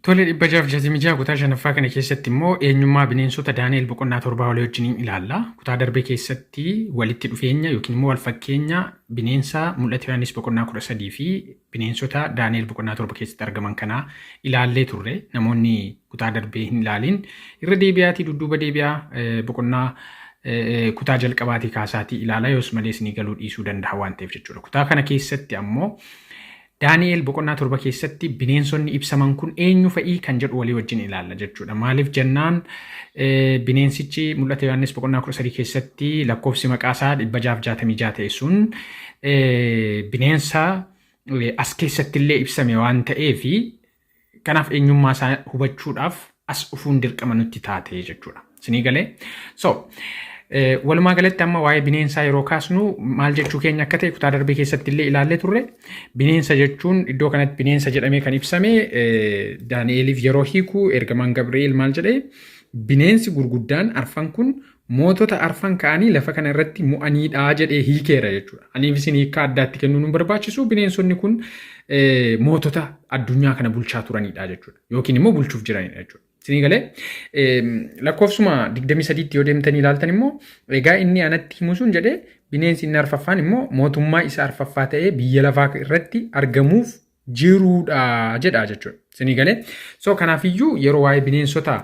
Tole 166 kutaa shanaffaa kana keessatti immoo eenyummaa bineensota Daani'el boqonnaa 7 walii wajjin ilaalla. Kutaa darbee keessatti walitti dhufeenya yookiin immoo wal fakkeenya bineensa mul'ata Yohaannis boqonnaa 13 fi bineensota Daani'el boqonnaa 7 keessatti argaman kana ilaallee turre. Namoonni kutaa darbee hin ilaalin irra deebi'aatii dudduuba deebi'aa boqonnaa kutaa jalqabaatii kaasaatii ilaala yoos malee isinii galuu dhiisuu danda'a waan ta'eef jechuudha. Kutaa kana keessatti ammoo Daani'el boqonnaa 7 keessatti bineensonni ibsaman kun eenyu fa'ii kan jedhu walii wajjin ilaalla jechuudha. Maaliif jennaan bineensichi mul'ata Yohaannis boqonnaa 13 keessatti lakkoofsi maqaa isaa 666 ta'e sun bineensa as keessatti illee ibsame waan ta'eef kanaaf eenyummaa isaa hubachuudhaaf as dhufuun dirqama nutti taate jechuudha. Isinii galee? Walumaa galatti amma waa'ee bineensaa yeroo kaasnu maal jechuu keenya akka ta'e kutaa darbee keessatti illee ilaallee turre. Bineensa jechuun iddoo kanatti bineensa jedhamee kan ibsame Daani'eliif yeroo hiiku ergamaan Gabri'eel maal jedhee bineensi gurguddaan arfan kun mootota arfan ka'anii lafa kana irratti mo'aniidhaa jedhee hiikeera jechuudha. Aniif isin hiikkaa addaatti kennuu nu barbaachisu bineensonni kun mootota addunyaa kana bulchaa turanidha jechuudha. Yookiin immoo bulchuuf jiranidha jechuudha. Isinii galee lakkoofsuma 23tti yoo deemtanii ilaaltan immoo egaa inni anatti himu sun jedhee bineensi inni arfaffaan immoo mootummaa isa arfaffaa ta'ee biyya lafaa irratti argamuuf jiruudha jedha jechuudha. Isinii galee kanaafiyyuu yeroo waa'ee bineensota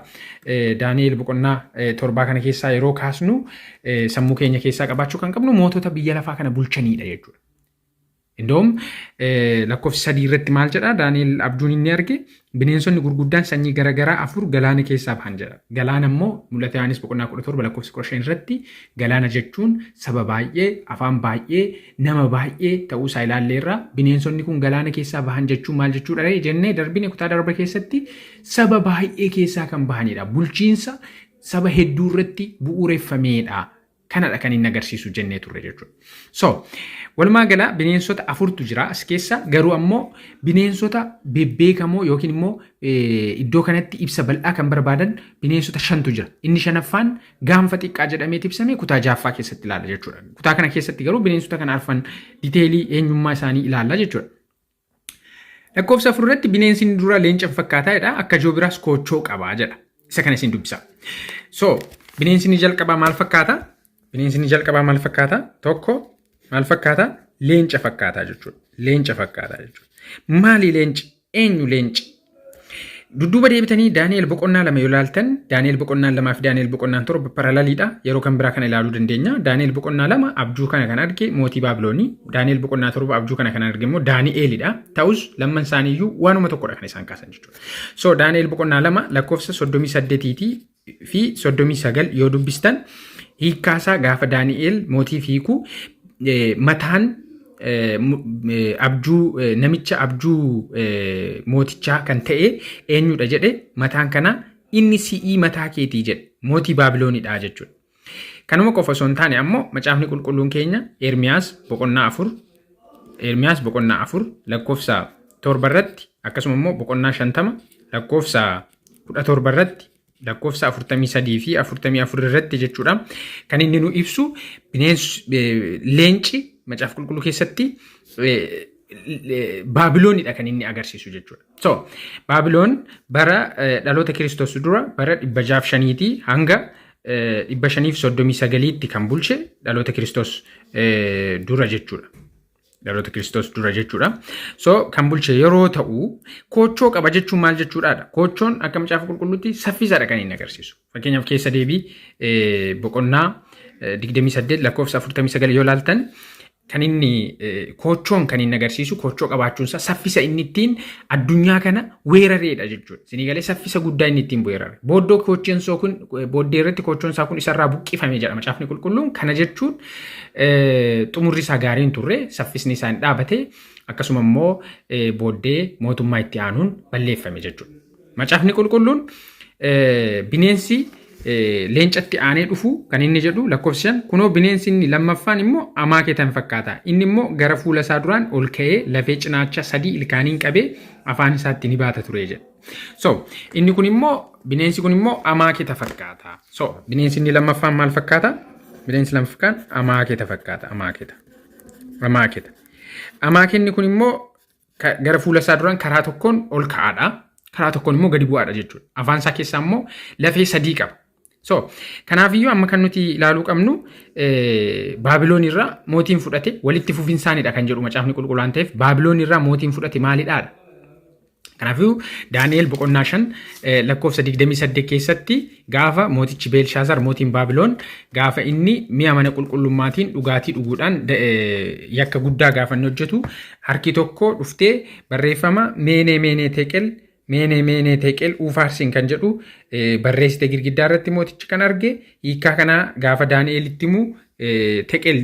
Daani'el boqonnaa 7 kana keessaa yeroo kaasnu sammuu keenya keessaa qabaachuu kan qabnu mootota biyya lafaa kana bulchanidha jechuudha. Indoom lakkoofsi 3 irratti maal jedha Daani'el abjuun inni arge bineensonni gurguddaan sanyii garaagaraa 4 galaana keessaa bahan jedha. Galaana immoo mul'ata Yohaannis boqonnaa 17 lakkoofsi 15 irratti galaana jechuun saba baay'ee, afaan baay'ee, nama baay'ee ta'uu isaa ilaalleerra. Bineensonni kun galaana keessaa bahan jechuun maal jechuudha jennee darbine kutaa darbe keessatti saba baay'ee keessaa kan bahanidha. Bulchiinsa saba hedduu irratti bu'uureffameedha. Kanadha kan inni agarsiisu jennee turre jechuudha. Walumaa gala bineensota 4tu jira as keessa garuu ammoo bineensota bebbeekamoo yookiin immoo iddoo kanatti ibsa bal'aa kan barbaadan bineensota 5tu jira. Inni shanaffaan gaanfa xiqqaa jedhamee ibsame kutaa 6ffaa keessatti ilaalla jechuudha. Kutaa kana keessatti garuu bineensota kana arfan diteelii eenyummaa isaanii ilaalla jechuudha. Lakkoofsa 4 irratti bineensi inni dura leenca fakkaataadha. Akka joobiraas koochoo qabaa jedha. Isa kana isin dubbisa. Bineensi inni jalqabaa maal fakkaata? Bineensi inni jalqabaa maal fakkaata? Tokko maal fakkaata? Leenca fakkaata jechuudha. Leenca fakkaata jechuudha. Maali leenci? Eenyu leenci? Dudduuba deebitanii Daani'el boqonnaa 2 yoo ilaaltan, Daani'el boqonnaa 2 fi Daani'el boqonnaa 7 paralaliidha. Yeroo kan biraa kana ilaaluu dandeenya. Daani'el boqonnaa 2 abjuu kana kan arge mootii Baabiloonii. Daani'el boqonnaa 7 abjuu kana kan arge immoo Daani'elidha. Ta'us lamman isaaniiyyuu waanuma tokkodha kan isaan kaasan jechuudha. Daani'el boqonnaa 2 lakkoofsa 38 fi 39 yoo dubbistan hiikkaasaa gaafa Daani'el mootiif hiiku mataan abjuu namicha abjuu mootichaa kan ta'e eenyudha jedhe mataan kana inni si'ii mataa keetii jedhe mootii Baabiloonidha jechuudha. Kanuma qofa osoo hin taane ammoo macaafni qulqulluun keenya Ermiyaas boqonnaa 4 lakkoofsa 7 irratti akkasuma immoo boqonnaa 50 lakkoofsa 17 irratti lakkoofsa 43 fi 44 irratti jechuudha. Kan inni nu ibsu leenci macaafa qulqulluu keessatti Baabiloonidha kan inni agarsiisu jechuudha. Baabiloon bara dhaloota Kiristoos dura bara 605 hanga 539tti kan bulche dhaloota Kiristoos dura jechuudha. Dhaloota Kiristoos dura jechuudha. Kan bulche yeroo ta'u koochoo qaba jechuun maal jechuudha? Koochoon akka macaafa qulqulluutti saffisaadha kan inni agarsiisu. Fakkeenyaaf keessa deebii boqonnaa 28 lakkoofsa 49 yoo ilaaltan kan inni koochoon kan inni agarsiisu koochoo qabaachuunsa saffisa inni ittiin addunyaa kana weerareedha jechuudha. Isinii galee saffisa guddaa inni ittiin weerare. Booddee irratti koochoon isaa kun isarraa buqqifame jedha macaafni qulqulluun. Kana jechuun xumurri isaa gaariin turre saffisni isaa hin dhaabate akkasuma immoo booddee mootummaa itti aanuun balleeffame jechuudha. Macaafni qulqulluun bineensi leencatti aanee dhufu kan inni jedhu lakkoofsaan kunoo bineensi inni lammaffaan immoo amaaketan fakkaata. Inni immoo gara fuula isaa duraan ol ka'ee lafee cinaacha 3 ilkaaniin qabee afaan isaatti ni baata ture jedha. Inni kun immoo bineensi kun immoo amaaketa fakkaata. Bineensi inni lammaffaan maal fakkaata? Bineensi lammaffaan amaaketa fakkaata. Amaakenni kun immoo gara fuula isaa duraan karaa tokkoon ol ka'aadha. karaa tokkoon immoo gadi bu'aadha jechuudha. Afaan isaa keessaa immoo lafee sadii qaba. So kanaafiyyuu amma kan nuti ilaaluu qabnu Baabiloon irraa mootiin fudhate walitti fufinsaanidha kan jedhu macaafni qulqulluun ta'eef Baabiloon irraa mootiin fudhate maalidha? Kanaafiyyuu Daani'el boqonnaa 5 lakkoofsa 28 keessatti gaafa mootichi Beelshaazar mootiin Baabiloon gaafa inni mi'a mana qulqullummaatiin dhugaatii dhuguudhaan yakka guddaa gaafa inni hojjetu harki tokko dhuftee barreeffama meenee teqel ufaarsin kan jedhu barreessite girgiddaa irratti mootichi kan arge hiikaa kana gaafa Daani'elitti himu teqel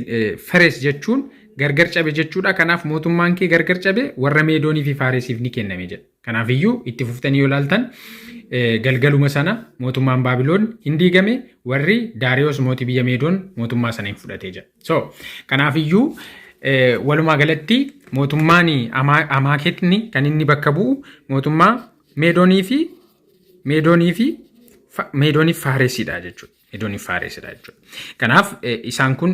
fares jechuun gargar cabe jechuudha. Kanaaf mootummaan kee gargar cabe warra Meedoonii fi Faaresiif ni kenname jedha. Kanaafiyyuu itti fuftanii yoo ilaaltan galgaluma sana mootummaan Baabiloon hin diigame warri Daariyoos mootii biyya Meedoon mootummaa sana hin fudhatee jira. So kanaafiyyuu walumaa galatti mootummaan Amaaketni kan inni bakka bu'u mootummaa Meedoonii fi Faaresidha jechuudha. Meedoonii fi Faaresidha jechuudha. Kanaaf isaan kun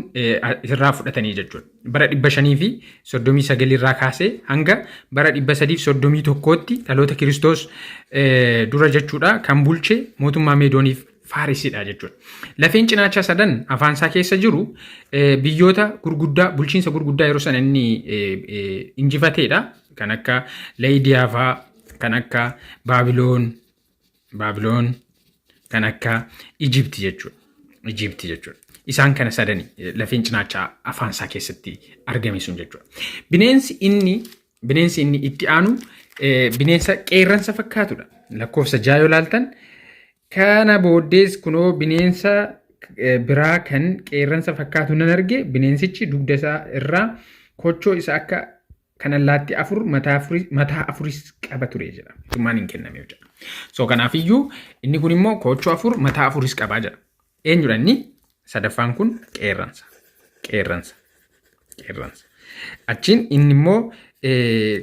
irraa fudhatanii jechuudha. Bara 539 irraa kaasee hanga bara 331tti dhaloota Kiristoos dura jechuudha kan bulche mootummaa Meedoonii fi Faaresidha jechuudha. Lafeen cinaacha sadan afaan isaa keessa jiru biyyoota gurguddaa bulchiinsa gurguddaa yeroo sana inni injifateedha. Kan akka Leeyidiyaa fa'aa, kan akka Baabiloon, kan akka Ijipti jechuudha. Isaan kana sadani lafeen cinaacha afaan isaa keessatti argame sun jechuudha. Bineensi inni itti aanu bineensa qeerransa fakkaatudha. Lakkoofsa 6 yoo ilaaltan kana booddees kunoo bineensa biraa kan qeerransa fakkaatu nan arge. Bineensichi dugda isaa irraa kochoo isa akka kan allaatti afur mataa afuris qaba ture jedha. Mootummaan hin kenname jedha. So kanaafiyyuu inni kun immoo kochoo afur mataa afuris qabaa jedha. Eenyudha inni? Sadaffaan kun qeerransa. Achiin inni immoo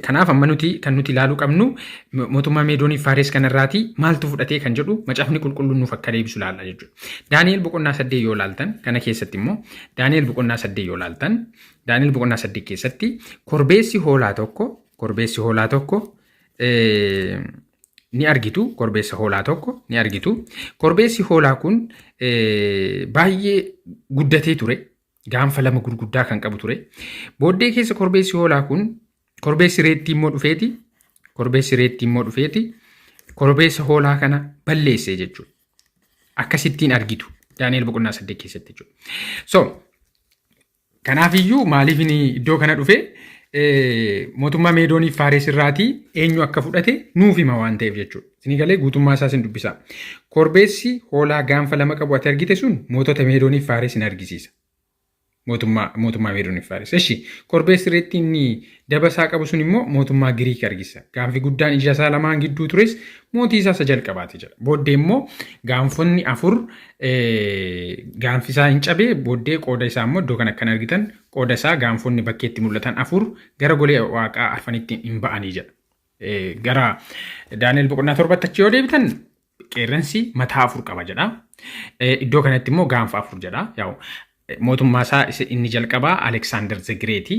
kanaaf amma kan nuti ilaaluu qabnu mootummaa Meedoonii fi Faares kanarraati maaltu fudhatee kan jedhu macaafni qulqulluun nuuf akka deebisu ilaalla jechuudha. Daani'el boqonnaa 8 yoo ilaaltan kana keessatti immoo Daani'el boqonnaa 8 yoo ilaaltan Daani'el boqonnaa 8 keessatti korbeessi hoolaa tokko ni argitu. Korbeessi hoolaa kun baay'ee guddatee ture. Gaanfa lama gurguddaa kan qabu ture. Booddee keessa korbeessi hoolaa kun korbeessi reettii immoo dhufeeti. Korbeessa hoolaa kana balleesse jechuudha. Akkasittiin argitu Daani'el boqonnaa 8 keessatti jechuudha. So kanaafiyyuu maaliif iddoo kana dhufe mootummaa Meedoonii fi Faares irraatii eenyu akka fudhate nuuf hima waan ta'eef jechuudha. Isin galee guutummaa isaas hin dubbisa. Korbeessi hoolaa gaanfa lama qabu ati argite sun mootota Meedoonii fi Faares hin argisiisa. Mootummaa Meedoonii fi Faares. Eshi korbeessi reettii inni dabasaa qabu sun immoo mootummaa Giriik argisiisa. Gaanfi guddaan ija isaa lamaan gidduu tures mootii isaa isa jalqabaati jedha. Booddee immoo gaanfonni afur gaanfi isaa hin cabee booddee qooda isaa immoo iddoo kan akkan argitan qooda isaa gaanfonni bakkeetti mul'atan afur gara golee waaqaa afanitti hin ba'anii jedha. Gara Daani'el boqonnaa 7 achi yoo deebitan qeerransi mataa afur qaba jedha. Iddoo kanatti immoo gaanfa afur jedha. Mootummaa isaa inni jalqabaa Alexander the Great.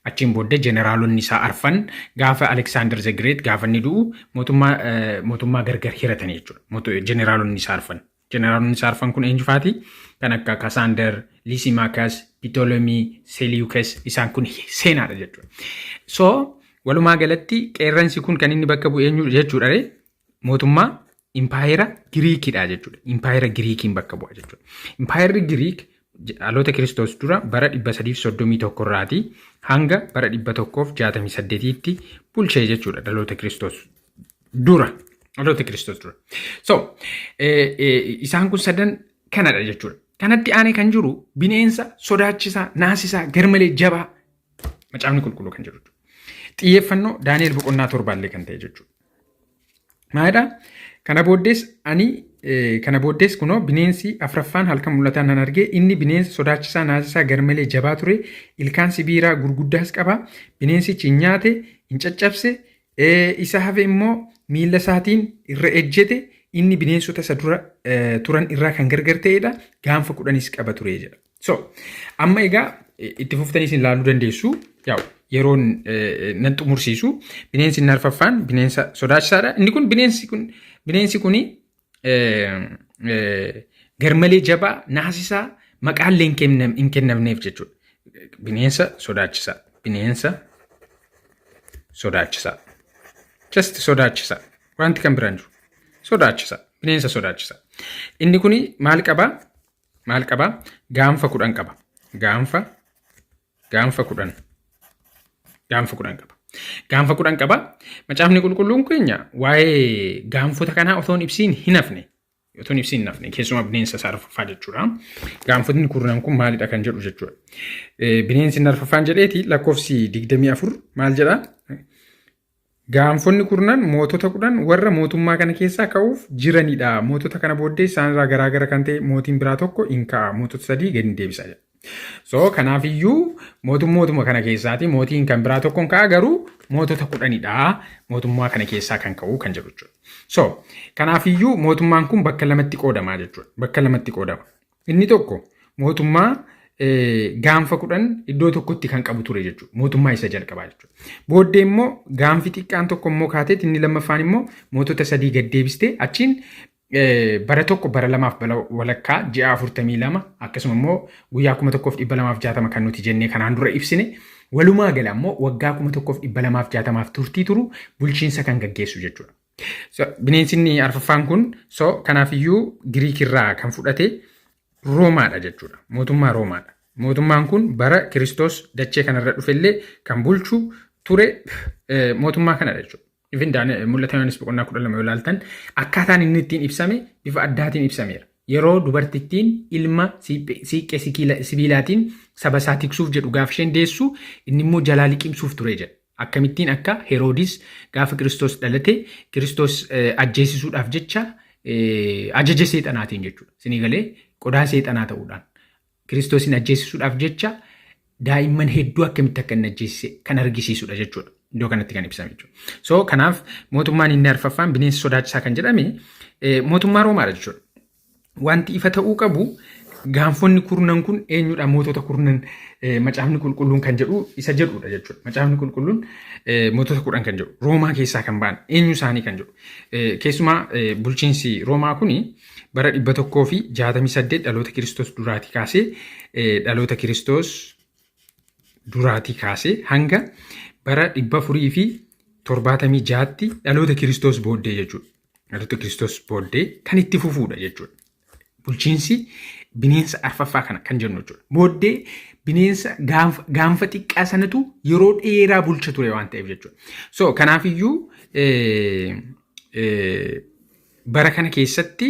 Achiin booddee jeneraalonni isaa arfan gaafa Alexander the Great gaafa inni du'u mootummaa gargar hiratanii jechuudha. Jeneraalonni isaa arfan kun eenyufaati? Kan akka Cassander, Lysimachus, Ptolemy, Seleucus isaan kun seenaadha jechuudha. So walumaa galatti qeerransi kun kan inni bakka bu'e eenyu jechuudha? Mootummaa Impaayera Giriikidha jechuudha. Impaayera Giriikiin bakka bu'a jechuudha. Impaayerri Giriik dhaloota Kiristoos dura bara 331 irraati hanga bara 168tti bulchee jechuudha dhaloota Kiristoos dura. So isaan kun sadan kanadha jechuudha. Kanatti aanee kan jiru bineensa sodaachisaa naasisaa garmalee jabaa macaafni qulqulluu kan jiru. Xiyyeeffannoo Daani'el boqonnaa 7 illee kan ta'e jechuudha. Maalidha? Kana booddees kunoo bineensi afraffaan halkan mul'ataan nan argee inni bineensa sodaachisaa naasisaa garmalee jabaa ture ilkaan sibiiraa gurguddaas qaba. Bineensichi hin nyaate hin caccabse isa hafe immoo miila isaatiin irra ejjete inni bineensota isa dura turan irraa kan gargar ta'edha. Gaanfa 10 qaba ture jedha. So amma egaa itti fuftanii isin ilaaluu dandeessu. yeroon nan xumursiisu. Bineensi inni arfaffaan bineensa sodaachisaadha. Inni kun bineensi kuni garmalee jabaa naasisaa maqaallee hin kennamneef jechuudha. Bineensa sodaachisaa. Bineensa sodaachisaa. Just sodaachisaa. Wanti kan biraan jiru. Sodaachisaa. Bineensa sodaachisaa. Inni kuni maal qabaa? Maal qabaa? Gaanfa 10 qaba. Gaanfa 10. Gaanfa 10 qaba. Gaanfa 10 qaba. Macaafni qulqulluun keenya waa'ee gaanfota kanaa otoo ibsiin hin hafne. Otoo ibsiin hin hafne. Keessumaa bineensa arfaffaa jechuudha. Gaanfotni kurnan kun maalidha kan jedhu jechuudha. Bineensi arfaffaan jedheeti lakkoofsi 24 maal jedhaa? Gaanfonni kurnan mootota 10 warra mootummaa kana keessaa ka'uuf jiranidha. Mootota kana booddee isaanirraa garaagara kan ta'e mootiin biraa tokko hin ka'a. Mootota 3 gadi deebisa. So kanaafiyyuu mootummaa kana keessaati mootiin kan biraa tokko hin ka'a garuu mootota 10dha. Mootummaa kana keessaa kan ka'u kan jedhu jechuudha. So kanaafiyyuu mootummaan kun bakka lamatti qoodama jechuudha. Bakka lamatti qoodama. Inni tokko mootummaa gaanfa 10 iddoo tokkotti kan qabu ture jechuudha. Mootummaa isa jalqabaa jechuudha. Booddee immoo gaanfi xiqqaan tokko immoo kaateet inni lammaffaan immoo mootota 3 gad deebistee achiin bara tokko bara lamaaf walakkaa ji'a 42 akkasuma immoo guyyaa 1260 kan nuti jennee kanaan dura ibsine walumaa gala immoo waggaa 1260 turtii turu bulchiinsa kan gaggeessu jechuudha. Bineensi arfaffaan kun kanaafiyyuu Giriik irraa kan fudhate Roomaadha jechuudha. Mootummaa Roomaadha. Mootummaan kun bara Kiristoos dachee kanarra dhufellee kan bulchu ture mootummaa kanadha jechuudha. Mul'ata Yohaannis boqonnaa 12 yoo ilaaltan akkaataan inni ittiin ibsame bifa addaatiin ibsameera. Yeroo dubartittiin ilma siiqqee sibiilaatiin saba isaa tiksuuf jedhu gaafa isheen deessu inni immoo jalaa liqimsuuf ture jedha. Akkamittiin akka Heroodis gaafa Kiristoos dhalate Kiristoos ajjeesisuudhaaf jecha ajaja seexanaatiin jechuudha. Isinii galee qodaa seexanaa ta'uudhaan Kiristoosin ajjeesisuudhaaf jecha daa'imman hedduu akkamitti akka inni ajjeesise kan argisiisudha jechuudha. Iddoo kanatti kan ibsame jechuudha. So kanaaf mootummaan inni arfaffaan bineensa sodaachisaa kan jedhame mootummaa Roomaadha jechuudha. Wanti ifa ta'uu qabu gaanfonni kurnan kun eenyudha mootota kurnan macaafni qulqulluun kan jedhu isa jedhudha jechuudha. Macaafni qulqulluun mootota 10 kan jedhu Roomaa keessaa kan ba'an eenyu isaanii kan jedhu. Keessumaa bulchiinsi Roomaa kuni bara 168 dhaloota Kiristoos duraatii kaasee hanga bara 476tti dhaloota Kiristoos booddee jechuudha. Dhaloota Kiristoos booddee kan itti fufuudha jechuudha. Bulchiinsi bineensa arfaffaa kana kan jennu jechuudha. Booddee bineensa gaanfa xiqqaa sanatu yeroo dheeraa bulcha ture waan ta'eef jechuudha. So kanaafiyyuu bara kana keessatti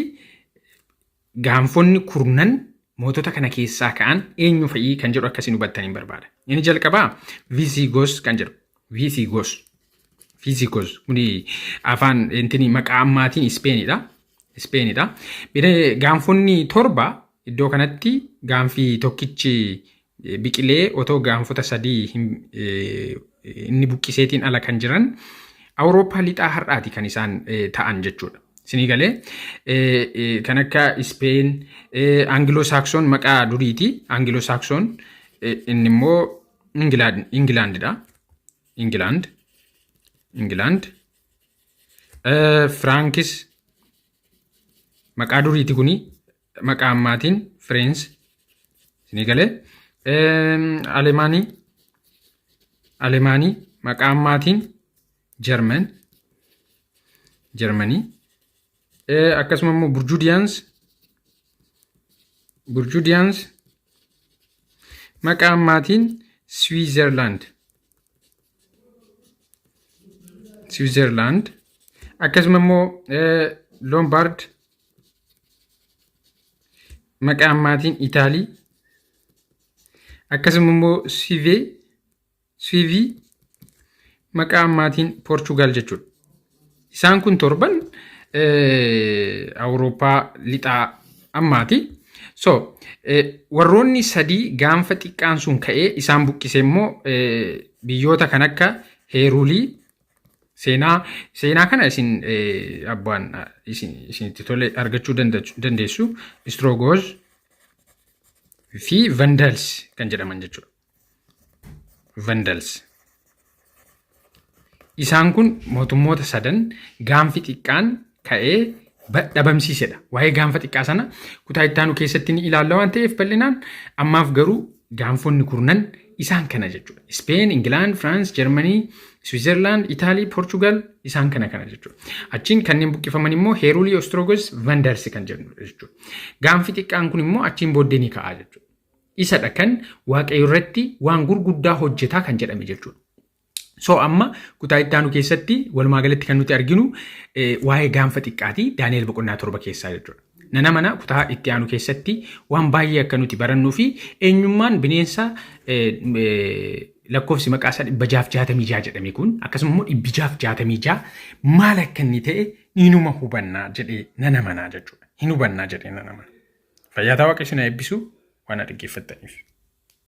gaanfonni kurnan mootota kana keessaa ka'an eenyu fa'ii kan jedhu akkasiin hubattaniin barbaada. Inni jalqabaa Visigoos kan jedhu. Visigoos kuni afaan maqaa ammaatiin Ispeenidha. Gaanfonni 7 iddoo kanatti gaanfi tokkichi biqilee otoo gaanfota 3 inni buqqiseetiin ala kan jiran Awurooppaa lixaa har'aati kan isaan ta'an jechuudha. Isinii galee kan akka Ispeen, Anglo-Saxon maqaa duriiti. Anglo-Saxon inni immoo Ingilaandidha. England. Frankis maqaa duriiti kuni maqaa ammaatiin French. Isinii galee Alemaanii maqaa ammaatiin Germany. Akkasuma immoo Burjudians maqaa ammaatiin Switzerland. Akkasuma immoo Lombard maqaa ammaatiin Itaalii. Akkasuma immoo Suivii maqaa ammaatiin Portugal jechuudha. Isaan kun 7 Awurooppaa lixaa ammaati. So warroonni 3 gaanfa xiqqaan sun ka'ee isaan buqqise immoo biyyoota kan akka Heerulii seenaa kana isin abbaan isinitti tole argachuu dandeessu. Ostrogoth fi Vandals kan jedhaman jechuudha. Vandals isaan kun mootummoota sadan gaanfi xiqqaan ka'ee dhabamsiisedha. Waa'ee gaanfa xiqqaa sana kutaa itti aanu keessatti ni ilaalla waan ta'eef bal'inaan ammaaf garuu gaanfonni kurnan isaan kana jechuudha. Speen, Ingilaand, Firaans, Jarmanii, Switzerland, Itaalii, Portugal isaan kana jechuudha. Achiin kanneen buqqifaman immoo Heerulii, Ostrogos, Vandarsi kan jedhamudha jechuudha. Gaanfi xiqqaan kun immoo achiin booddee ni ka'a jechuudha. Isadha kan waaqayyo irratti waan gurguddaa hojjetaa kan jedhame jechuudha. So amma kutaa itti aanu keessatti walumaa galatti kan nuti arginu waa'ee gaanfa xiqqaati Daani'el boqonnaa 7 keessaa jechuudha. Nana mana kutaa itti aanu keessatti waan baay'ee akka nuti barannuu fi eenyummaan bineensa lakkoofsi maqaa isaa 666 jedhame kun akkasuma immoo 666 maal akka inni ta'e inuma hubannaa jedhee nana manaa jechuudha. Hin hubannaa jedhee nana mana. Fayyaa Waaqayyo isin eebbisu waan dhaggeeffattaniif.